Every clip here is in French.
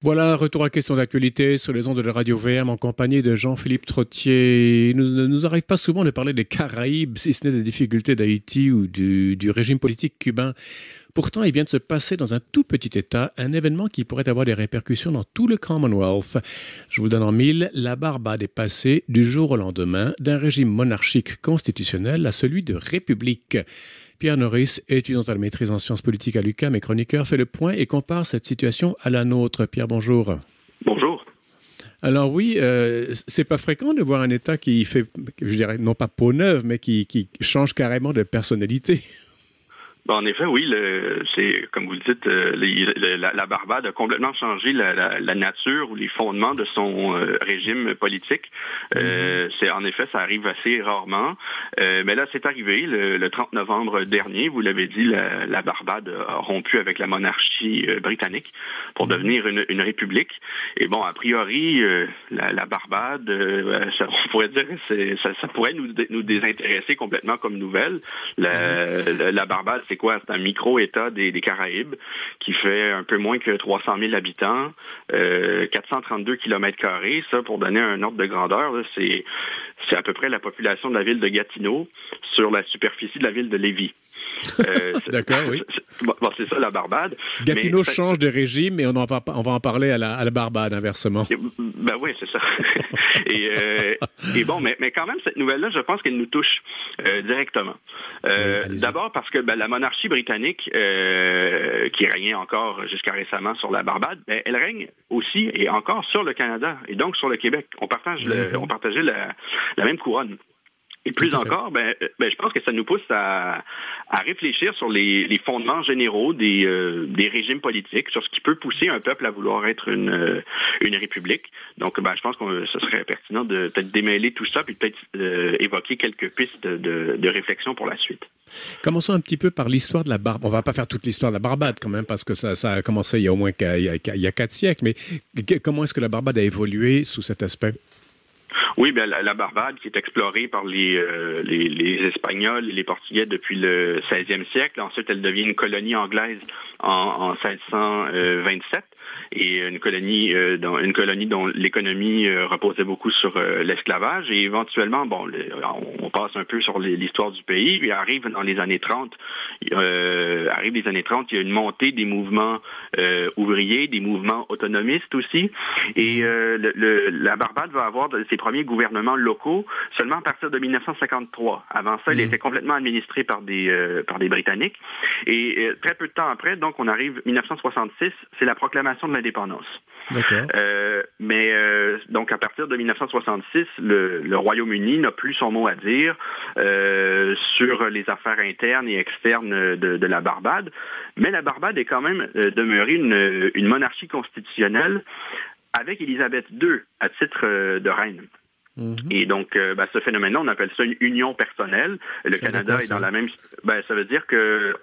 Voilà, un retour à question d'actualité sur les ondes de Radio VM en compagnie de Jean-Philippe Trottier. Il ne nous arrive pas souvent de parler des Caraïbes, si ce n'est des difficultés d'Haïti ou du régime politique cubain. Pourtant, il vient de se passer dans un tout petit État un événement qui pourrait avoir des répercussions dans tout le Commonwealth. Je vous le donne en mille, la Barbade est passée du jour au lendemain d'un régime monarchique constitutionnel à celui de république. Pierre Norris, étudiant à la maîtrise en sciences politiques à l'UQAM et chroniqueur, fait le point et compare cette situation à la nôtre. Pierre, bonjour. Bonjour. Alors oui, c'est pas fréquent de voir un État qui fait, je dirais, non pas peau neuve, mais qui change carrément de personnalité. En effet, oui, c'est comme vous le dites, la Barbade a complètement changé la nature ou les fondements de son régime politique. C'est en effet, ça arrive assez rarement, mais là, c'est arrivé le 30 novembre dernier. Vous l'avez dit, la Barbade a rompu avec la monarchie britannique pour devenir une république. Et bon, a priori, la Barbade, on pourrait dire, ça pourrait nous désintéresser complètement comme nouvelle. La Barbade, c'est quoi? C'est un micro-État des Caraïbes qui fait un peu moins que 300 000 habitants, 432 km². Ça, pour donner un ordre de grandeur, là, c'est à peu près la population de la ville de Gatineau sur la superficie de la ville de Lévis. D'accord, oui. C'est ça, la Barbade. Gatineau change de régime et on va en parler à la Barbade, inversement. Ben oui, c'est ça. et bon, mais quand même, cette nouvelle-là, je pense qu'elle nous touche directement. D'abord parce que la monarchie britannique, qui régnait encore jusqu'à récemment sur la Barbade, elle règne aussi et encore sur le Canada et donc sur le Québec. On partageait la même couronne. Et plus encore, je pense que ça nous pousse à réfléchir sur les fondements généraux des régimes politiques, sur ce qui peut pousser un peuple à vouloir être une république. Donc, je pense que ce serait pertinent de peut-être démêler tout ça, puis peut-être évoquer quelques pistes de réflexion pour la suite. Commençons un petit peu par l'histoire de la Barbade. On va pas faire toute l'histoire de la Barbade quand même, parce que ça a commencé il y a au moins il y a 4 siècles. Mais comment est-ce que la Barbade a évolué sous cet aspect? Oui, la Barbade qui est explorée par les Espagnols et les Portugais depuis le 16e siècle. Ensuite, elle devient une colonie anglaise en 1627. Et une colonie dont l'économie reposait beaucoup sur l'esclavage. Et éventuellement, on passe un peu sur l'histoire du pays. Puis arrive les années 30, il y a une montée des mouvements ouvriers, des mouvements autonomistes aussi. Et la Barbade va avoir ses premiers gouvernements locaux seulement à partir de 1953. Avant ça, il était complètement administré par des Britanniques. Et très peu de temps après, donc on arrive 1966, c'est la proclamation de l'indépendance. D'accord. Donc à partir de 1966, le Royaume-Uni n'a plus son mot à dire sur les affaires internes et externes de la Barbade, mais la Barbade est quand même demeurée une monarchie constitutionnelle avec Élisabeth II à titre de reine. Et donc, ce phénomène-là, on appelle ça une union personnelle. Le Canada est dans la même... ça veut dire que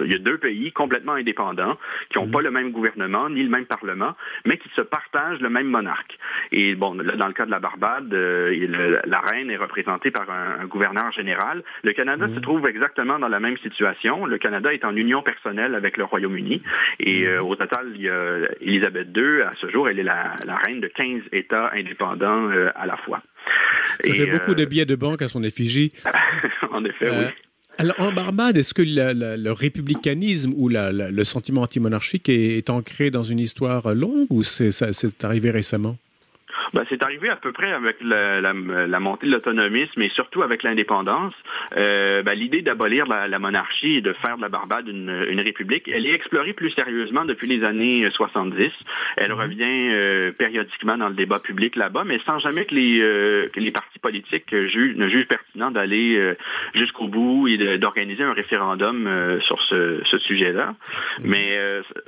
il y a deux pays complètement indépendants qui n'ont pas le même gouvernement ni le même parlement, mais qui se partagent le même monarque. Et bon, là, dans le cas de la Barbade, la reine est représentée par un gouverneur général. Le Canada se trouve exactement dans la même situation. Le Canada est en union personnelle avec le Royaume-Uni. Et au total, il y a Élisabeth II, à ce jour, elle est la reine de 15 États indépendants à la fois. Ça fait beaucoup de billets de banque à son effigie. En effet, oui. Alors, en Barbade, est-ce que le républicanisme ou le sentiment anti-monarchique est ancré dans une histoire longue ou c'est arrivé récemment? C'est arrivé à peu près avec la montée de l'autonomisme et surtout avec l'indépendance. L'idée d'abolir la monarchie et de faire de la Barbade une république, elle est explorée plus sérieusement depuis les années 70. Elle revient périodiquement dans le débat public là-bas, mais sans jamais que les partis politiques ne jugent pertinent d'aller jusqu'au bout et d'organiser un référendum sur ce sujet-là. Mais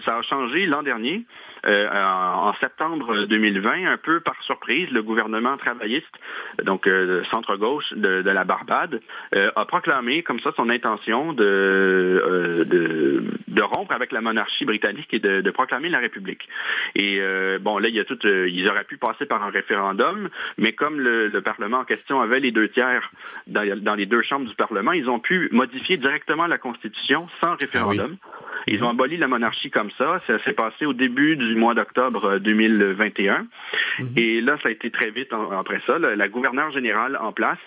ça a changé l'an dernier. En septembre 2020, un peu par surprise, le gouvernement travailliste, donc centre-gauche de la Barbade, a proclamé comme ça son intention de rompre avec la monarchie britannique et de proclamer la République. Et là, ils auraient pu passer par un référendum, mais comme le Parlement en question avait les 2/3 dans les deux chambres du Parlement, ils ont pu modifier directement la Constitution sans référendum. Ils ont aboli la monarchie comme ça. Ça s'est passé au début du mois d'octobre 2021. Et là, ça a été très vite après ça. La gouverneure générale en place,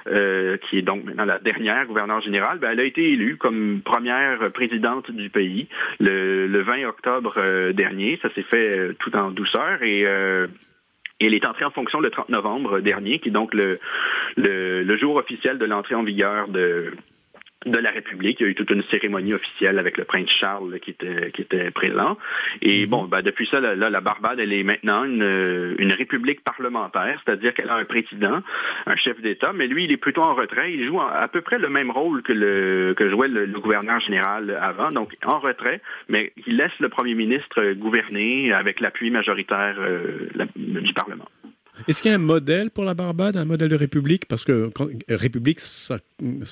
qui est donc maintenant la dernière gouverneure générale, elle a été élue comme première présidente du pays le 20 octobre dernier. Ça s'est fait tout en douceur et elle est entrée en fonction le 30 novembre dernier, qui est donc le jour officiel de l'entrée en vigueur de la République. Il y a eu toute une cérémonie officielle avec le prince Charles qui était présent. Et depuis ça, la Barbade, elle est maintenant une république parlementaire, c'est-à-dire qu'elle a un président, un chef d'État, mais lui, il est plutôt en retrait. Il joue à peu près le même rôle que jouait le gouverneur général avant, donc en retrait, mais il laisse le premier ministre gouverner avec l'appui majoritaire du Parlement. Est-ce qu'il y a un modèle pour la Barbade, un modèle de république? Parce que république, ça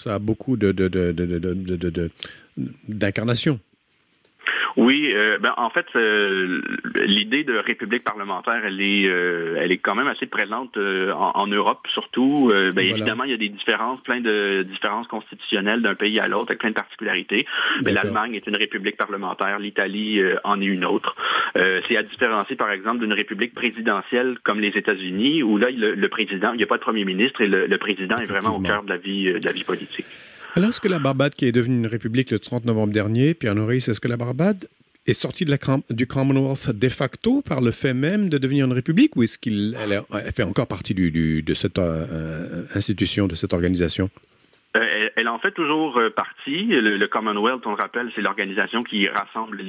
a beaucoup d'incarnation. Oui, en fait, l'idée de république parlementaire, elle est quand même assez présente en Europe, surtout. Voilà. Évidemment, il y a plein de différences constitutionnelles d'un pays à l'autre, avec plein de particularités. Mais l'Allemagne est une république parlementaire, l'Italie en est une autre. C'est à différencier, par exemple, d'une république présidentielle comme les États-Unis, où là, le président, il n'y a pas de premier ministre et le président est vraiment au cœur de la vie politique. Alors, est-ce que la Barbade, qui est devenue une république le 30 novembre dernier, Pierre Norris, est-ce que la Barbade est sortie du Commonwealth de facto par le fait même de devenir une république, ou est-ce qu'elle fait encore partie de cette institution, de cette organisation? Elle en fait toujours partie. Le Commonwealth, on le rappelle, c'est l'organisation qui rassemble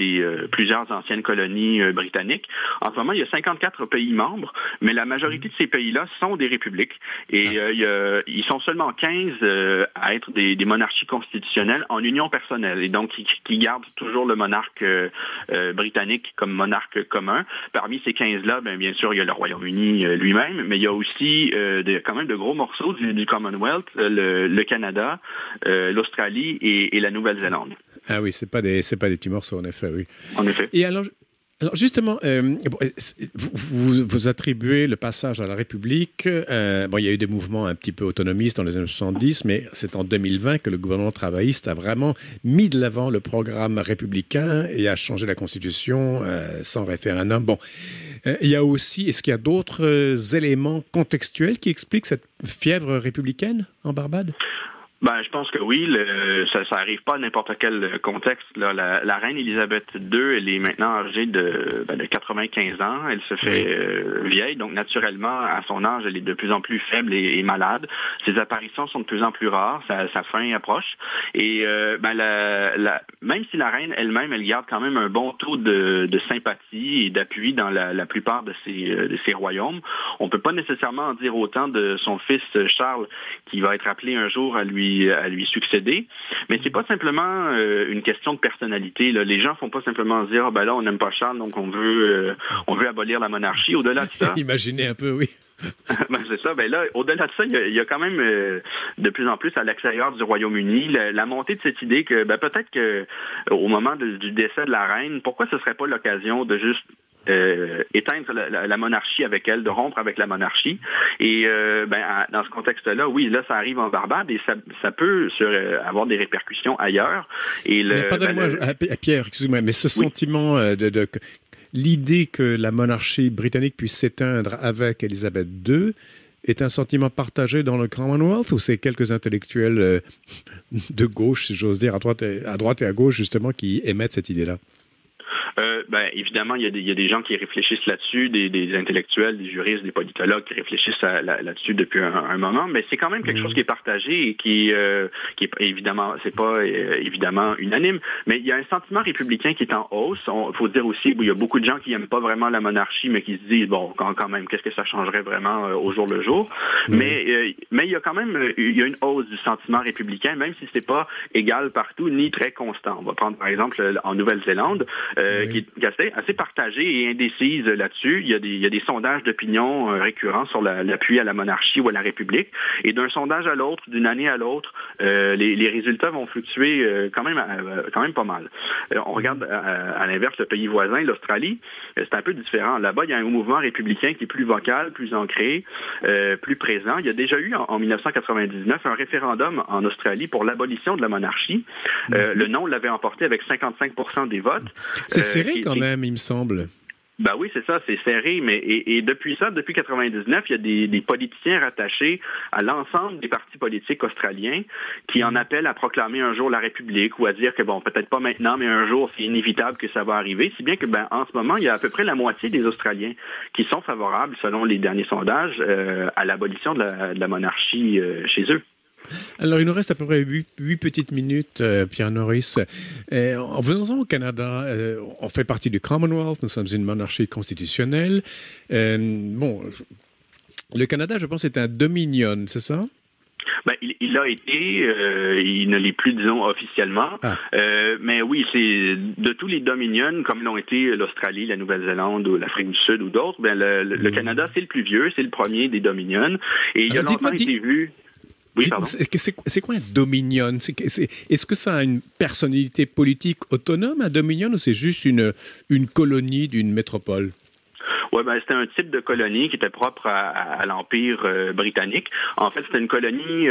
plusieurs anciennes colonies britanniques. En ce moment, il y a 54 pays membres, mais la majorité de ces pays-là sont des républiques. Et ils sont seulement 15 à être des monarchies constitutionnelles en union personnelle, et donc qui gardent toujours le monarque britannique comme monarque commun. Parmi ces 15-là, bien sûr, il y a le Royaume-Uni lui-même, mais il y a aussi quand même de gros morceaux du Commonwealth, le Canada, l'Australie et la Nouvelle-Zélande. Ah oui, c'est pas des petits morceaux, en effet, oui. En effet. Et alors justement, vous attribuez le passage à la République. Il y a eu des mouvements un petit peu autonomistes dans les années 70, mais c'est en 2020 que le gouvernement travailliste a vraiment mis de l'avant le programme républicain et a changé la Constitution sans référendum. Il y a aussi, est-ce qu'il y a d'autres éléments contextuels qui expliquent cette fièvre républicaine en Barbade? Je pense que oui. Ça arrive pas à n'importe quel contexte. Là. La reine Élisabeth II, elle est maintenant âgée de 95 ans. Elle se fait vieille, donc naturellement, à son âge, elle est de plus en plus faible et malade. Ses apparitions sont de plus en plus rares. Sa fin approche. Et même si la reine elle-même, elle garde quand même un bon taux de sympathie et d'appui dans la plupart de ses royaumes, on peut pas nécessairement en dire autant de son fils Charles, qui va être appelé un jour à lui succéder. Mais c'est pas simplement une question de personnalité. Là. Les gens font pas simplement se dire là on n'aime pas Charles, donc on veut abolir la monarchie. Au-delà de ça, imaginez un peu, oui. C'est ça. Là, au-delà de ça, il y a quand même de plus en plus à l'extérieur du Royaume-Uni la montée de cette idée que peut-être que au moment du décès de la reine, pourquoi ce serait pas l'occasion de juste éteindre la monarchie avec elle, de rompre avec la monarchie. Et dans ce contexte-là, oui, là, ça arrive en Barbade et ça peut avoir des répercussions ailleurs. Et pardonnez-moi, Pierre, excusez-moi, mais ce sentiment l'idée que la monarchie britannique puisse s'éteindre avec Élisabeth II est un sentiment partagé dans le Commonwealth, ou c'est quelques intellectuels de gauche, si j'ose dire, à droite et à gauche, justement, qui émettent cette idée-là? Évidemment, il y a des gens qui réfléchissent là-desus, des intellectuels, des juristes, des politologues qui réfléchissent là-dessus depuis un moment, mais c'est quand même quelque chose qui est partagé et qui est évidemment, c'est pas évidemment unanime, mais il y a un sentiment républicain qui est en hausse. Faut dire aussi, il y a beaucoup de gens qui aiment pas vraiment la monarchie, mais qui se disent quand même, qu'est-ce que ça changerait vraiment au jour le jour. Mais il y a quand même une hausse du sentiment républicain, même si c'est pas égal partout ni très constant. On va prendre par exemple en Nouvelle-Zélande, qui est assez partagée et indécise là-dessus. Il y a des sondages d'opinion récurrents sur l'appui à la monarchie ou à la République. Et d'un sondage à l'autre, d'une année à l'autre, les résultats vont fluctuer quand même pas mal. On regarde à l'inverse le pays voisin, l'Australie, c'est un peu différent. Là-bas, il y a un mouvement républicain qui est plus vocal, plus ancré, plus présent. Il y a déjà eu en 1999 un référendum en Australie pour l'abolition de la monarchie. Le non l'avait emporté avec 55% des votes. C'est serré quand même, il me semble. Ben oui, c'est ça, c'est serré, mais et depuis 99, il y a des politiciens rattachés à l'ensemble des partis politiques australiens qui en appellent à proclamer un jour la République ou à dire que bon, peut-être pas maintenant, mais un jour c'est inévitable que ça va arriver, si bien que en ce moment, il y a à peu près la moitié des Australiens qui sont favorables, selon les derniers sondages, à l'abolition de la monarchie chez eux. Alors, il nous reste à peu près 8 petites minutes, Pierre Norris. En venant au Canada, on fait partie du Commonwealth, nous sommes une monarchie constitutionnelle. Le Canada, je pense, est un dominion, c'est ça? Ben, il l'a été, il ne l'est plus, disons, officiellement. Mais oui, c'est de tous les dominions, comme l'ont été l'Australie, la Nouvelle-Zélande ou l'Afrique du Sud ou d'autres, le Canada, c'est le plus vieux, c'est le premier des dominions. Et il y a longtemps été vu... Oui, pardon. C'est quoi un dominion? Est-ce que ça a une personnalité politique autonome, un dominion, ou c'est juste une colonie d'une métropole? Oui, c'était un type de colonie qui était propre à l'Empire britannique. En fait, c'était une colonie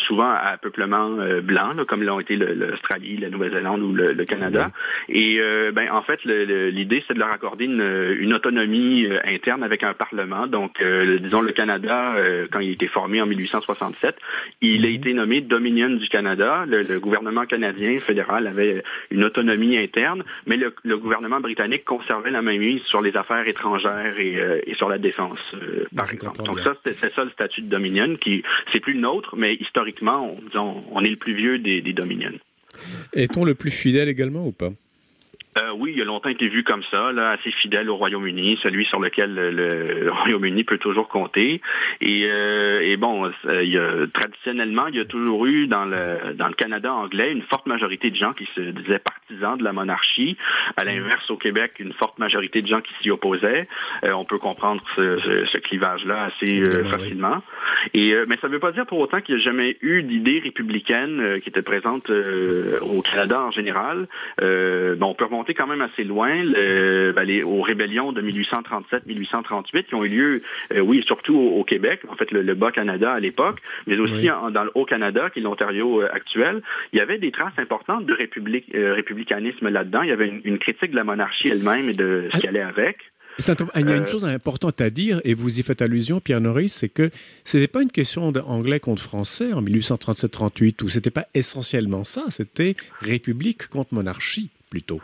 souvent à peuplement blanc, là, comme l'ont été l'Australie, la Nouvelle-Zélande ou le Canada. Et en fait, l'idée, c'est de leur accorder une autonomie interne avec un parlement. Donc, disons, le Canada, quand il a été formé en 1867, il a été nommé Dominion du Canada. Le gouvernement canadien fédéral avait une autonomie interne, mais le gouvernement britannique conservait la mainmise sur les affaires étrangères et sur la défense, par exemple. Donc ça, c'est ça le statut de Dominion, c'est plus le nôtre, mais historiquement, on est le plus vieux des Dominions. Est-on le plus fidèle également ou pas? Oui, il a longtemps été vu comme ça, là, assez fidèle au Royaume-Uni, celui sur lequel le Royaume-Uni peut toujours compter. Et bon, traditionnellement, il y a toujours eu dans le Canada anglais une forte majorité de gens qui se disaient partisans de la monarchie. À l'inverse, au Québec, une forte majorité de gens qui s'y opposaient. On peut comprendre ce clivage-là assez facilement. Mais ça ne veut pas dire pour autant qu'il n'y a jamais eu d'idée républicaine qui était présente au Canada en général. On peut remonter quand même assez loin aux rébellions de 1837-1838 qui ont eu lieu, surtout au Québec, en fait le Bas-Canada à l'époque, mais aussi dans le Haut-Canada, qui est l'Ontario actuel. Il y avait des traces importantes de républicanisme là-dedans. Il y avait une critique de la monarchie elle-même et de ce qui allait avec. Il y a une chose importante à dire, et vous y faites allusion, Pierre Norris, c'est que ce n'était pas une question d'anglais contre français en 1837-38, où c'était pas essentiellement ça, c'était république contre monarchie. Plutôt.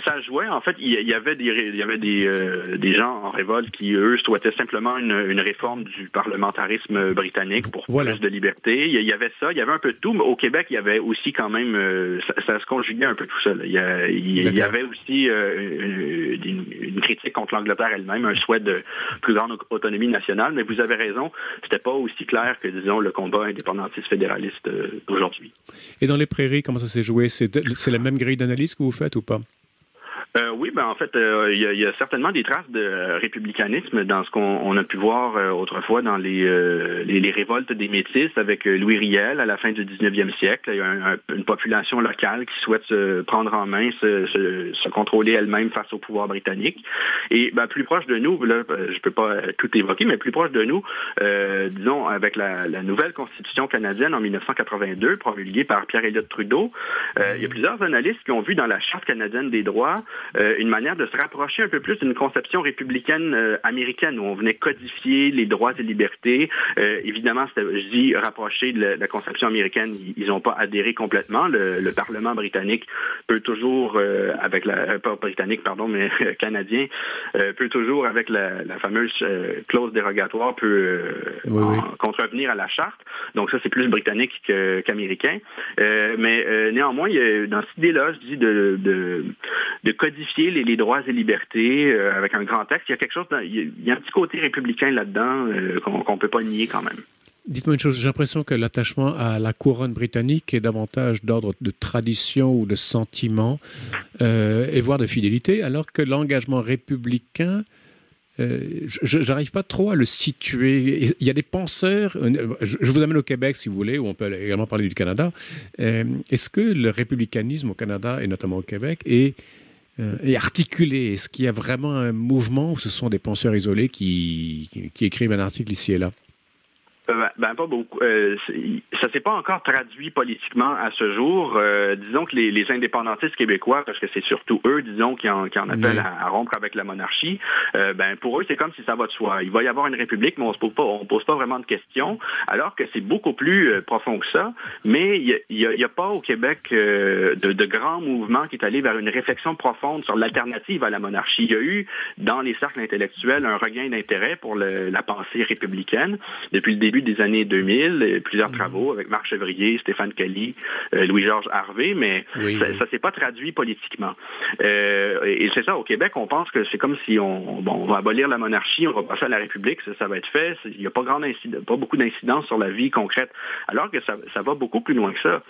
Ça jouait. En fait, il y avait des gens en révolte qui, eux, souhaitaient simplement une réforme du parlementarisme britannique pour plus de liberté. Il y avait ça. Il y avait un peu de tout, mais au Québec, il y avait aussi quand même... ça se conjuguait un peu tout ça. Là. Il y avait aussi une critique contre l'Angleterre elle-même, un souhait de plus grande autonomie nationale, mais vous avez raison, c'était pas aussi clair que, disons, le combat indépendantiste fédéraliste d'aujourd'hui. Et dans les prairies, comment ça s'est joué? C'est la même grille d'analyse que vous faites ou pas? Oui, en fait, il y a certainement des traces de républicanisme dans ce qu'on a pu voir autrefois dans les révoltes des Métis avec Louis Riel à la fin du 19e siècle. Il y a une population locale qui souhaite se prendre en main, se contrôler elle-même face au pouvoir britannique. Et plus proche de nous, là, je peux pas tout évoquer, mais plus proche de nous, disons, avec la nouvelle Constitution canadienne en 1982, promulguée par Pierre Elliott Trudeau, il y a plusieurs analystes qui ont vu dans la Charte canadienne des droits une manière de se rapprocher un peu plus d'une conception républicaine américaine où on venait codifier les droits et libertés. Évidemment, je dis rapprocher de la conception américaine, ils n'ont pas adhéré complètement. Le Parlement britannique peut toujours, pas britannique, pardon, mais canadien, peut toujours, avec la fameuse clause dérogatoire, contrevenir à la Charte. Donc ça, c'est plus britannique qu'américain. Mais néanmoins, il y a, dans cette idée-là, je dis de codifier les droits et libertés avec un grand texte. Il y a quelque chose, il y a un petit côté républicain là-dedans qu'on peut pas nier quand même. Dites-moi une chose, j'ai l'impression que l'attachement à la couronne britannique est davantage d'ordre de tradition ou de sentiment, et voire de fidélité, alors que l'engagement républicain, je n'arrive pas trop à le situer. Il y a des penseurs, je vous amène au Québec si vous voulez, où on peut également parler du Canada. Est-ce que le républicanisme au Canada, et notamment au Québec, est articulé? Est-ce qu'il y a vraiment un mouvement où ce sont des penseurs isolés qui écrivent un article ici et là? Pas beaucoup. Ça s'est pas encore traduit politiquement à ce jour. Disons que les indépendantistes québécois, parce que c'est surtout eux, disons, qui en appellent à rompre avec la monarchie, pour eux, c'est comme si ça va de soi. Il va y avoir une république, mais on pose pas vraiment de questions, alors que c'est beaucoup plus profond que ça. Mais il y a pas au Québec de grands mouvements qui est allé vers une réflexion profonde sur l'alternative à la monarchie. Il y a eu, dans les cercles intellectuels, un regain d'intérêt pour la pensée républicaine depuis le début des années 2000, plusieurs travaux avec Marc Chevrier, Stéphane Kelly, Louis-Georges Harvey, mais ça s'est pas traduit politiquement. Et c'est ça, au Québec, on pense que c'est comme si on va abolir la monarchie, on va passer à la République, ça va être fait, il n'y a pas beaucoup d'incidence sur la vie concrète, alors que ça va beaucoup plus loin que ça.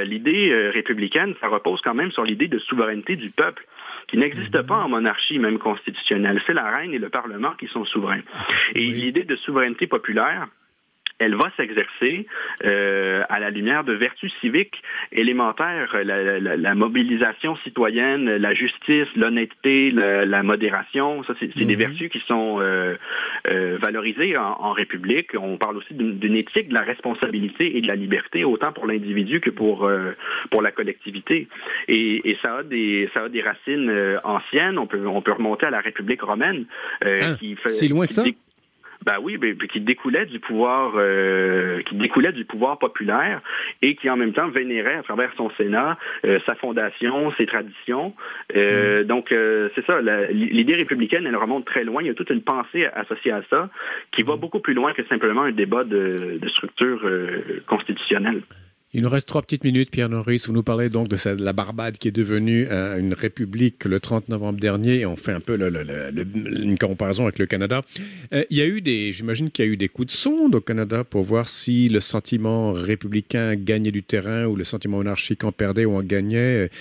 L'idée républicaine, ça repose quand même sur l'idée de souveraineté du peuple, qui n'existe pas en monarchie, même constitutionnelle. C'est la reine et le Parlement qui sont souverains. Et l'idée de souveraineté populaire, elle va s'exercer à la lumière de vertus civiques élémentaires, la mobilisation citoyenne, la justice, l'honnêteté, la modération. Ça, c'est des vertus qui sont valorisées en République. On parle aussi d'une éthique de la responsabilité et de la liberté, autant pour l'individu que pour la collectivité. Et ça a des racines anciennes. On peut remonter à la République romaine. Si loin que ça? Qui découlait du pouvoir populaire et qui en même temps vénérait à travers son Sénat sa fondation, ses traditions. Donc c'est ça, l'idée républicaine, elle remonte très loin. Il y a toute une pensée associée à ça qui va beaucoup plus loin que simplement un débat de structure constitutionnelle. Il nous reste 3 petites minutes, Pierre Norris. Vous nous parlez donc de la Barbade qui est devenue une république le 30 novembre dernier. On fait un peu une comparaison avec le Canada. J'imagine qu'il y a eu des coups de sonde au Canada pour voir si le sentiment républicain gagnait du terrain ou le sentiment monarchique en perdait ou en gagnait.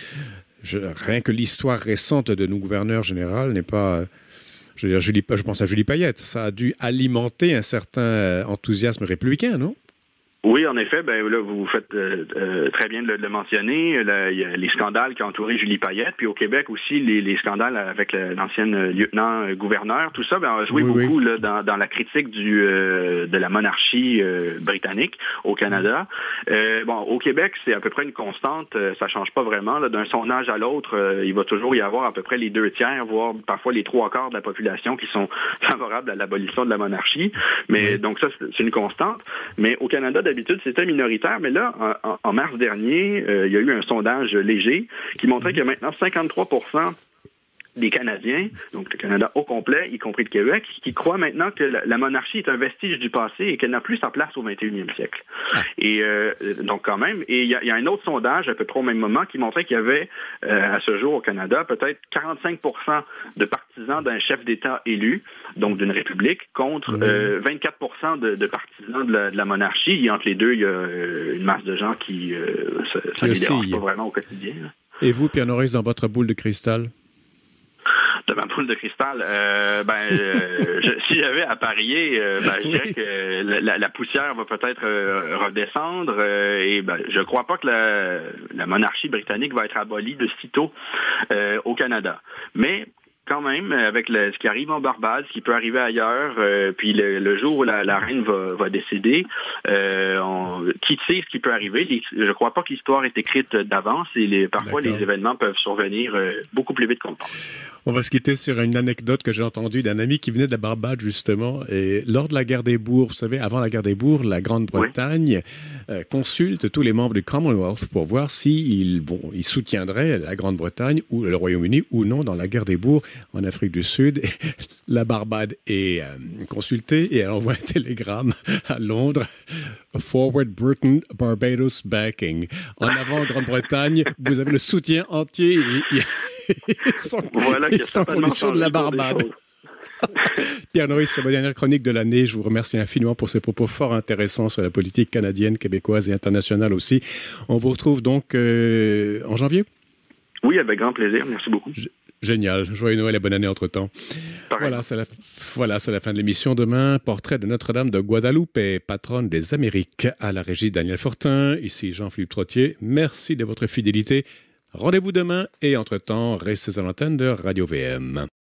Rien que l'histoire récente de nos gouverneurs généraux n'est pas... Je pense à Julie Payette. Ça a dû alimenter un certain enthousiasme républicain, non? Oui, en effet, là, vous faites très bien de le mentionner. Il y a les scandales qui ont entouré Julie Payette, puis au Québec aussi, les scandales avec l'ancienne lieutenant-gouverneur. Tout ça a joué beaucoup là, dans la critique de la monarchie britannique au Canada. Au Québec, c'est à peu près une constante. Ça change pas vraiment. Là, d'un sondage à l'autre, il va toujours y avoir à peu près les 2/3, voire parfois les 3/4 de la population qui sont favorables à l'abolition de la monarchie. Mais donc ça, c'est une constante. Mais au Canada, d'habitude, c'était minoritaire, mais là, en mars dernier, il y a eu un sondage léger qui montrait qu'il y a maintenant 53% des Canadiens, donc le Canada au complet, y compris le Québec, qui croient maintenant que la monarchie est un vestige du passé et qu'elle n'a plus sa place au 21e siècle. Et donc quand même, et il y a un autre sondage à peu près au même moment qui montrait qu'il y avait à ce jour au Canada peut-être 45% de partisans d'un chef d'État élu, donc d'une république, contre 24% de partisans de la monarchie. Et entre les deux, il y a une masse de gens qui ça les dérange pas vraiment au quotidien. Là. Et vous, Pierre Norris, dans votre boule de cristal? De ma boule de cristal, si j'avais à parier, je dirais que la poussière va peut-être redescendre et je crois pas que la monarchie britannique va être abolie de sitôt au Canada. Mais quand même, avec ce qui arrive en Barbade, ce qui peut arriver ailleurs, puis le jour où la reine va décéder, qui sait ce qui peut arriver? Je crois pas que l'histoire est écrite d'avance et parfois les événements peuvent survenir beaucoup plus vite qu'on pense. On va se quitter sur une anecdote que j'ai entendue d'un ami qui venait de la Barbade, justement. Et lors de la guerre des bourgs, vous savez, avant la guerre des bourgs, la Grande-Bretagne consulte tous les membres du Commonwealth pour voir s'ils soutiendraient la Grande-Bretagne ou le Royaume-Uni ou non dans la guerre des bourgs en Afrique du Sud. Et la Barbade est consultée et elle envoie un télégramme à Londres. Forward Britain, Barbados backing. En avant, Grande-Bretagne, vous avez le soutien entier. Sans condition de la Barbade. Pierre Noris, c'est ma dernière chronique de l'année. Je vous remercie infiniment pour ces propos fort intéressants sur la politique canadienne, québécoise et internationale aussi. On vous retrouve donc en janvier? Oui, avec grand plaisir. Merci beaucoup. Génial. Joyeux Noël et bonne année entre-temps. Voilà, c'est la fin de l'émission. Demain, portrait de Notre-Dame de Guadeloupe, patronne des Amériques. À la régie, Daniel Fortin. Ici Jean-Philippe Trottier. Merci de votre fidélité. Rendez-vous demain et entre-temps, restez à l'antenne de Radio-VM.